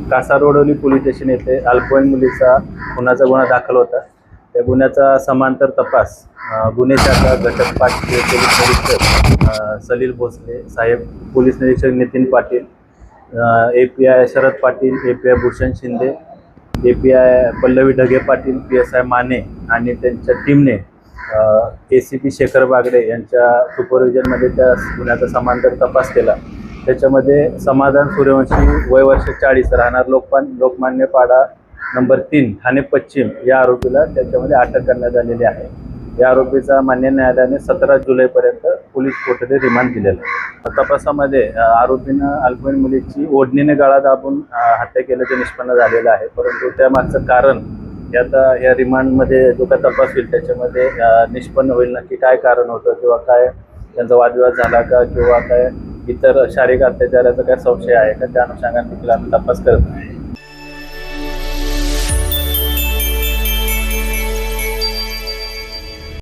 कासारवडोली police station येथे अल्पवयीन मुलीचा खुनाचा गुन्हा दाखल होता। त्या गुन्ह्याचा समांतर तपास गुन्हे शाखा घटक पाटील पोलीस निरीक्षक सलील भोसले साहेब, पोलीस निरीक्षक Nitin Patil, API Sharad Patil, API Bhushan Shinde, API Pallavi Dhage Patil, PSI Mane आणि त्यांच्या टीमने ACP शेखर बागडे यांच्या सुपरविजनमध्ये त्या गुन्ह्याचा समांतर तपास केला। त्याच्यामध्ये समाधान सूर्यवंशी वय वर्ष 40 राहणार लोकमान्य पाडा नंबर 3 ठाणे पश्चिम या आरोपीला त्याच्यामध्ये अटक करण्यात आलेली आहे। या आरोपीचा मान्य न्यायालयाने 17 जुलैपर्यंत पोलीस कोठडी रिमांड दिलेला आहे। तपासामध्ये आरोपीनं अल्पवयीन मुलीची ओढणीने गळा दाबून हत्या केल्याचे निष्पन्न झालेलं आहे, परंतु त्यामागचं कारण हे आता या रिमांडमध्ये जो काय तपास होईल त्याच्यामध्ये निष्पन्न होईल नक्की काय कारण होतं किंवा काय त्यांचा वादविवाद झाला का किंवा काय इतर शारीरिक अत्याचाराचा काय संशय आहे का, त्या अनुषंगाने देखील आम्ही तपास करत आहे।